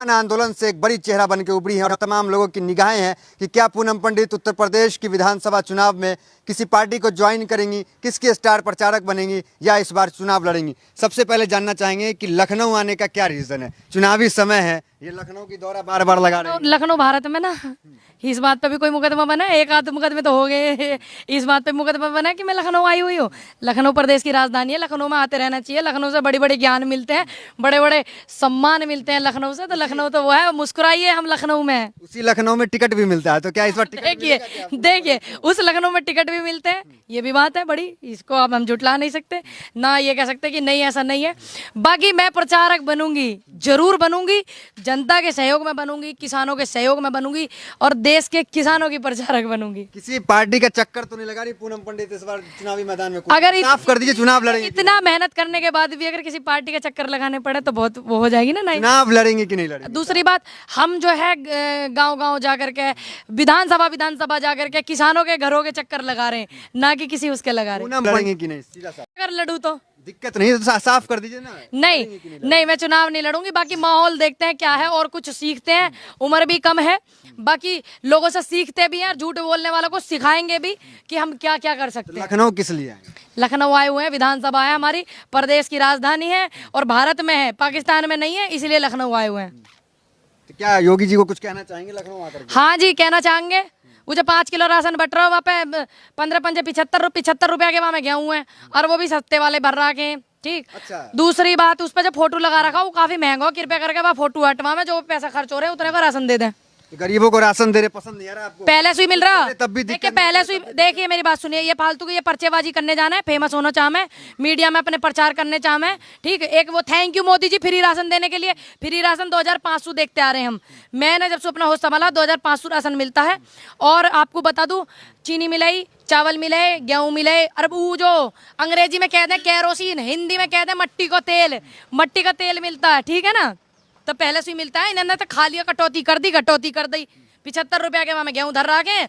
आंदोलन से एक बड़ी चेहरा बन के उभरी है और तमाम लोगों की निगाहें हैं कि क्या पूनम पंडित उत्तर प्रदेश की विधानसभा चुनाव में किसी पार्टी को ज्वाइन करेंगी, किसके स्टार प्रचारक बनेंगी या इस बार चुनाव लड़ेंगी। सबसे पहले जानना चाहेंगे कि लखनऊ आने का क्या रीज़न है। चुनावी समय है, ये लखनऊ की दौरा बार बार लगा रहे हैं। लखनऊ भारत में ना इस बात पे भी कोई मुकदमा बना है, एक आध मुकदमे तो हो गए। इस बात पे मुकदमा बना है कि मैं लखनऊ आई हुई हूँ। लखनऊ प्रदेश की राजधानी है, लखनऊ में आते रहना चाहिए। लखनऊ से बड़े बड़े ज्ञान मिलते हैं, बड़े बड़े सम्मान मिलते हैं लखनऊ से। तो लखनऊ तो वो है, मुस्कुराइए, हम लखनऊ में हैं। उसी लखनऊ में टिकट भी मिलता है, तो क्या इस बार टिकट देखिए उस लखनऊ में टिकट भी मिलते हैं, ये भी बात है बड़ी, इसको अब हम जुटला नहीं सकते ना, ये कह सकते कि नहीं ऐसा नहीं है। बाकी मैं प्रचारक बनूंगी, जरूर बनूंगी, जनता के सहयोग में बनूंगी, किसानों के सहयोग में बनूंगी और देश के किसानों की प्रचारक बनूंगी। किसी पार्टी का चक्कर तो नहीं लगा रही पूनम पंडित इस बार चुनावी मैदान में? अगर साफ कर दीजिए, चुनाव लड़ेंगे? इतना मेहनत करने के बाद भी अगर किसी पार्टी का चक्कर लगाने पड़े तो बहुत वो हो जाएगी ना। नहीं, चुनाव लड़ेंगे कि नहीं लड़ेंगे? दूसरी बात, हम जो है गांव गांव जाकर के विधानसभा जाकर के किसानों के घरों के चक्कर लगा रहे हैं, ना कि किसी उसके लगा रहे हैं। पूनम लड़ेंगे कि नहीं? सीधा सा अगर लड़ू तो दिक्कत नहीं है, तो साफ कर दीजिए ना। नहीं, मैं चुनाव नहीं लड़ूंगी। बाकी माहौल देखते हैं क्या है और कुछ सीखते हैं, उम्र भी कम है, बाकी लोगों से सीखते भी हैं और झूठ बोलने वालों को सिखाएंगे भी कि हम क्या क्या कर सकते हैं। लखनऊ किस लिए आए? लखनऊ आए हुए हैं, विधानसभा है हमारी, प्रदेश की राजधानी है और भारत में है, पाकिस्तान में नहीं है, इसलिए लखनऊ आए हुए हैं। तो क्या योगी जी को कुछ कहना चाहेंगे लखनऊ आकर के? हाँ जी, कहना चाहेंगे। वो जो 5 किलो राशन बट रहा है वहाँ पे 15 75 रुपया के वहाँ में गेहूँ है और वो भी सस्ते वाले भर रखे हैं। ठीक। अच्छा। दूसरी बात, उस पर जो फोटो लगा रखा वो काफी महंगा हो, कृपया करके वहाँ फोटो हटवा में जो पैसा खर्च हो रहे हैं उतने का राशन दे दें। तो गरीबों को राशन दे रहे, पसंद नहीं आ रहा आपको? पहले से ही मिल रहा, तब भी देखिए पहले से ही। देखिए मेरी बात सुनिए, ये फालतू की ये पर्चेबाजी करने जाना है, फेमस होना चाहे, मीडिया में अपने प्रचार करने चाहे, ठीक है। एक वो thank you Modi ji free ration देने के लिए। फ्री राशन 2500 देखते आ रहे हैं हम। मैंने जब से अपना होश संभाला 2500 राशन मिलता है। और आपको बता दूं, चीनी मिलाई, चावल मिले, गेहूं मिले, और वो जो अंग्रेजी में कहते हैं केरोसिन, हिंदी में कहते हैं मट्टी का तेल मिलता है, ठीक है ना। तो पहले से ही मिलता है, इन्होंने तो खा लिया, कटौती कर दी 75 रुपया के वहाँ में गेहूं धर रखे हैं,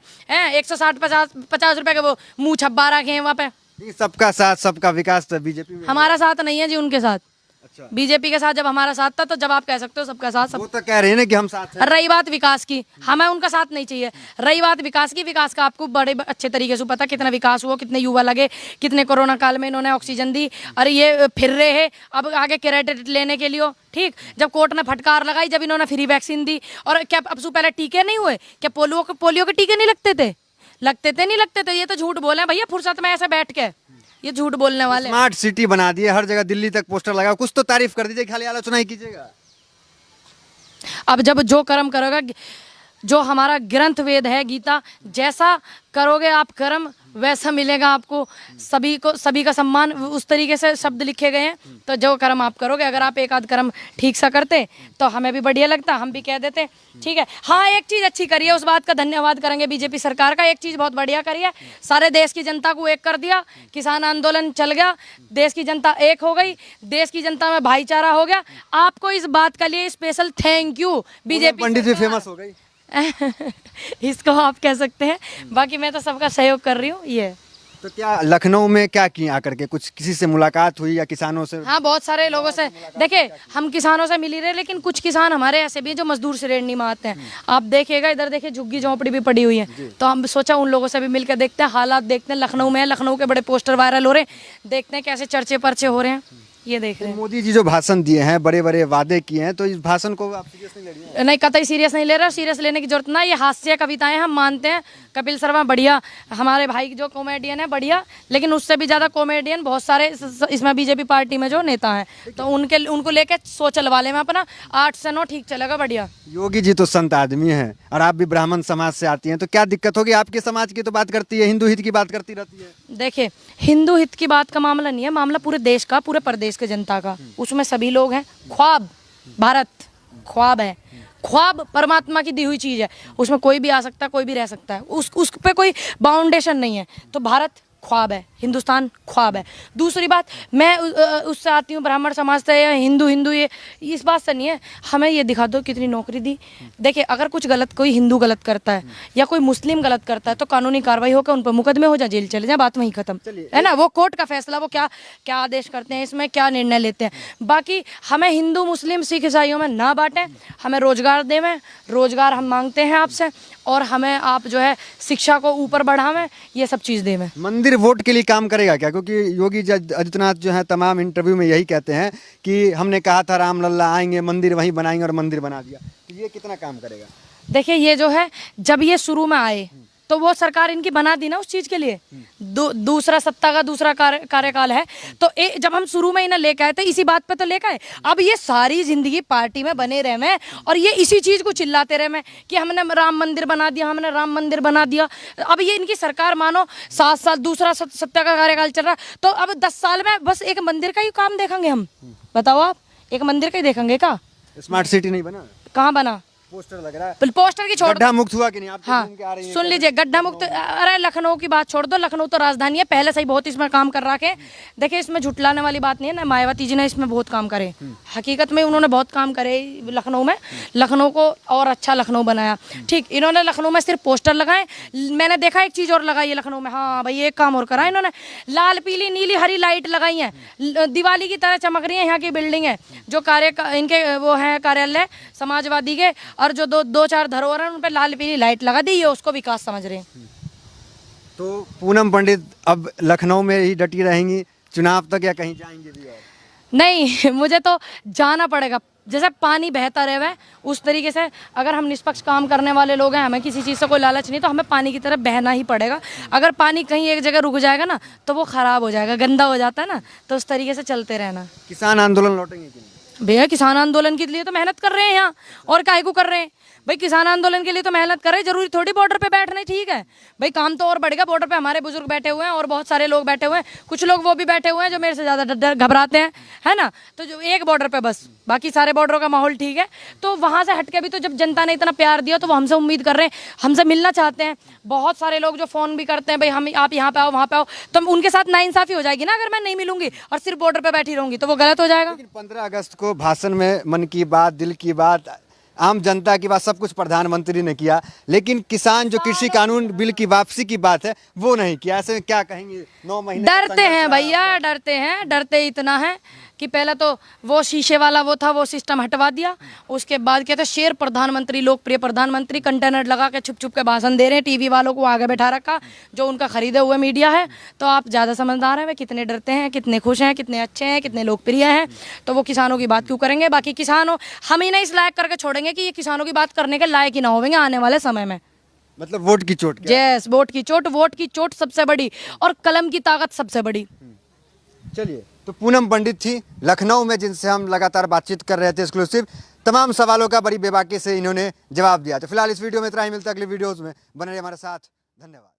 160-50 रुपया के वो मुँह छब्बा रखे हैं वहाँ पे। सबका साथ सबका विकास तो बीजेपी में। हमारा साथ नहीं है जी, उनके साथ। अच्छा। बीजेपी के साथ जब हमारा साथ था तो जब आप कह सकते हो सबका साथ सब। वो तो कह रहे हैं ना कि हम साथ हैं। रही बात विकास की, हमें उनका साथ नहीं चाहिए। रही बात विकास की, विकास का आपको बड़े अच्छे तरीके से पता कितना विकास हुआ, कितने युवा लगे, कितने कोरोना काल में इन्होंने ऑक्सीजन दी। अरे ये फिर रहे हैं अब आगे क्रेडिट लेने के लिए, ठीक। जब कोर्ट ने फटकार लगाई, जब इन्होंने फ्री वैक्सीन दी, और क्या अब से पहले टीके नहीं हुए क्या? पोलियो के टीके नहीं लगते थे? ये तो झूठ बोले भैया, फुर्सत में ऐसे बैठ के ये झूठ बोलने वाले। स्मार्ट सिटी बना दिए, हर जगह दिल्ली तक पोस्टर लगा, कुछ तो तारीफ कर दीजिए, खाली आलोचना ही कीजिएगा। अब जब जो कर्म करोगे, जो हमारा ग्रंथ वेद है गीता, जैसा करोगे आप कर्म वैसा मिलेगा आपको। सभी का सम्मान, उस तरीके से शब्द लिखे गए हैं। तो जो कर्म आप करोगे, अगर आप एक आध कर्म ठीक सा करते तो हमें भी बढ़िया लगता, हम भी कह देते, ठीक है। हाँ, एक चीज़ अच्छी करी है, उस बात का धन्यवाद करेंगे बीजेपी सरकार का। एक चीज़ बहुत बढ़िया करी है, सारे देश की जनता को एक कर दिया, किसान आंदोलन चल गया, देश की जनता एक हो गई, देश की जनता में भाईचारा हो गया। आपको इस बात के लिए स्पेशल थैंक यू बीजेपी। पंडित भी फेमस हो गई इसको आप कह सकते हैं। बाकी मैं तो सबका सहयोग कर रही हूँ। ये तो क्या लखनऊ में क्या किया आकर के? कुछ किसी से मुलाकात हुई या किसानों से? हाँ, बहुत सारे लोगों से। देखिए हम किसानों से मिल ही रहे, लेकिन कुछ किसान हमारे ऐसे भी हैं जो मजदूर श्रेणी में आते हैं। आप देखिएगा इधर, देखिए झुग्गी झोंपड़ी भी पड़ी हुई है, तो हम सोचा उन लोगों से भी मिलकर देखते हैं, हालात देखते हैं। लखनऊ में है, लखनऊ के बड़े पोस्टर वायरल हो रहे हैं, देखते हैं कैसे चर्चे पर्चे हो रहे हैं, ये देख रहे हैं। मोदी जी जो भाषण दिए हैं, बड़े बड़े वादे किए हैं, तो इस भाषण को आप सीरियस नहीं ले रही हैं? नहीं, कतई सीरियस नहीं ले रहा, सीरियस लेने की जरूरत ना। ये हास्य कविताएं हम मानते हैं। कपिल शर्मा बढ़िया, हमारे भाई जो कॉमेडियन है बढ़िया, लेकिन उससे भी ज़्यादा कॉमेडियन बहुत सारे इसमें बीजेपी पार्टी में जो नेता हैं, तो उनको लेके सोचल वाले में अपना 8 से 9 ठीक चलेगा, बढ़िया। योगी जी तो संत आदमी हैं और आप भी ब्राह्मण समाज से आती हैं, तो क्या दिक्कत होगी? आपके समाज की तो बात करती है, हिंदू हित की बात करती रहती है। देखिए, हिंदू हित की बात का मामला नहीं है, मामला पूरे देश का, पूरे प्रदेश के जनता का। उसमें सभी लोग हैं। ख्वाब भारत ख्वाब है, ख्वाब परमात्मा की दी हुई चीज़ है, उसमें कोई भी आ सकता है, कोई भी रह सकता है, उस पे कोई बाउंडेशन नहीं है। तो भारत ख्वाब है। हिंदुस्तान ख्वाब है। दूसरी बात, मैं उससे आती हूँ ब्राह्मण समाज से या हिंदू ये इस बात से नहीं है, हमें ये दिखा दो कितनी नौकरी दी। देखिए अगर कुछ गलत कोई हिंदू गलत करता है या कोई मुस्लिम गलत करता है तो कानूनी कार्रवाई होकर उन पर मुकदमे हो जाए, जेल चले जाए, बात वहीं खत्म है ना। वो कोर्ट का फैसला, वो क्या क्या आदेश करते हैं, इसमें क्या निर्णय लेते हैं। बाकी हमें हिंदू मुस्लिम सिख ईसाइयों में ना बांटें, हमें रोजगार देवें, रोजगार हम मांगते हैं आपसे, और हमें आप जो है शिक्षा को ऊपर बढ़ावें, ये सब चीज़ देवें। मंदिर वोट के लिए काम करेगा क्या? क्योंकि योगी आदित्यनाथ जो है तमाम इंटरव्यू में यही कहते हैं कि हमने कहा था राम लल्ला आएंगे, मंदिर वहीं बनाएंगे, और मंदिर बना दिया। तो ये कितना काम करेगा? देखिए ये जो है, जब ये शुरू में आए तो वो सरकार इनकी बना दी ना उस चीज़ के लिए। दूसरा सत्ता का दूसरा कार्यकाल है, तो जब हम शुरू में इन्हें लेके आए थे इसी बात पे तो लेके आए। अब ये सारी जिंदगी पार्टी में बने रहे में और ये इसी चीज़ को चिल्लाते रहे में कि हमने राम मंदिर बना दिया, हमने राम मंदिर बना दिया। अब ये इनकी सरकार मानो 7 साल दूसरा सत्ता का कार्यकाल चल रहा, तो अब 10 साल में बस एक मंदिर का ही काम देखेंगे हम। बताओ आप, एक मंदिर का ही देखेंगे क्या? स्मार्ट सिटी नहीं बना? कहाँ बना? पोस्टर लग रहा है। पोस्टर की छोड़, गड्ढा मुक्त हुआ कि नहीं? आप हाँ, के आ रही हैं, सुन लीजिए, गड्ढा मुक्त, अरे लखनऊ की बात छोड़ दो, लखनऊ तो राजधानी है, पहले से ही बहुत इसमें काम कर रखे। देखिए इसमें झुटलाने वाली बात नहीं है ना, मायावती जी ने इसमें बहुत काम करे, हकीकत में उन्होंने बहुत काम करे लखनऊ में, लखनऊ को और अच्छा लखनऊ बनाया। ठीक, इन्होंने लखनऊ में सिर्फ पोस्टर लगाए। मैंने देखा एक चीज़ और लगाई है लखनऊ में, हाँ भाई एक काम और करा इन्होंने, लाल पीली नीली हरी लाइट लगाई है, दिवाली की तरह चमक रही है यहाँ की बिल्डिंग है जो इनके वो है कार्यालय समाजवादी के, और जो दो चार धरोहर है उन पे लाल पीली लाइट लगा दी, ये उसको विकास समझ रहे हैं। तो पूनम पंडित अब लखनऊ में ही डटी रहेंगी चुनाव तक, या कहीं जाएंगे भी? और नहीं, मुझे तो जाना पड़ेगा। जैसे पानी बहता रहे उस तरीके से अगर हम निष्पक्ष काम करने वाले लोग हैं, हमें किसी चीज़ से कोई लालच नहीं, तो हमें पानी की तरफ बहना ही पड़ेगा। अगर पानी कहीं एक जगह रुक जाएगा ना तो वो ख़राब हो जाएगा, गंदा हो जाता है ना, तो उस तरीके से चलते रहना। किसान आंदोलन लौटेंगे कि नहीं? भैया किसान आंदोलन के लिए तो मेहनत कर रहे हैं यहाँ, और काहे को कर रहे हैं भाई? किसान आंदोलन के लिए तो मेहनत कर रहे हैं, जरूरी थोड़ी बॉर्डर पे बैठना, ठीक है भाई, काम तो और बढ़ेगा। बॉर्डर पे हमारे बुजुर्ग बैठे हुए हैं और बहुत सारे लोग बैठे हुए हैं, कुछ लोग वो भी बैठे हुए हैं जो मेरे से ज़्यादा डर घबराते हैं, है ना। तो जो एक बॉर्डर पे बस, बाकी सारे बॉर्डरों का माहौल ठीक है। तो वहाँ से हटके भी तो जब जनता ने इतना प्यार दिया तो वो हमसे उम्मीद कर रहे हैं, हमसे मिलना चाहते हैं। बहुत सारे लोग जो फ़ोन भी करते हैं, भाई हम आप यहाँ पे आओ वहाँ पे आओ, तो उनके साथ नाइंसाफ़ी हो जाएगी ना अगर मैं नहीं मिलूंगी और सिर्फ बॉर्डर पे बैठी रहूंगी, तो वो गलत हो जाएगा। लेकिन 15 अगस्त को भाषण में मन की बात, दिल की बात, आम जनता की बात, सब कुछ प्रधानमंत्री ने किया, लेकिन किसान जो कृषि कानून बिल की वापसी की बात है वो नहीं किया। ऐसे में क्या कहेंगे? 9 महीने डरते हैं भैया, डरते हैं, डरते इतना है कि पहले तो वो शीशे वाला वो था, वो सिस्टम हटवा दिया। उसके बाद क्या था, शेर प्रधानमंत्री, लोकप्रिय प्रधानमंत्री कंटेनर लगा के छुप छुप के भाषण दे रहे हैं, टीवी वालों को आगे बैठा रखा जो उनका खरीदे हुए मीडिया है। तो आप ज़्यादा समझदार हैं, वे कितने डरते हैं, कितने खुश हैं, कितने अच्छे हैं, कितने लोकप्रिय हैं। तो वो किसानों की बात क्यों करेंगे? बाकी किसानों हम ही नहीं इस लायक करके छोड़ेंगे कि ये किसानों की बात करने के लायक ही ना होंगे आने वाले समय में। मतलब वोट की चोट? यस, वोट की चोट, वोट की चोट सबसे बड़ी, और कलम की ताकत सबसे बड़ी। चलिए, तो पूनम पंडित थी लखनऊ में, जिनसे हम लगातार बातचीत कर रहे थे एक्सक्लूसिव। तमाम सवालों का बड़ी बेबाकी से इन्होंने जवाब दिया। तो फिलहाल इस वीडियो में इतना ही, मिलता है अगली वीडियोस में, बने रहिए हमारे साथ। धन्यवाद।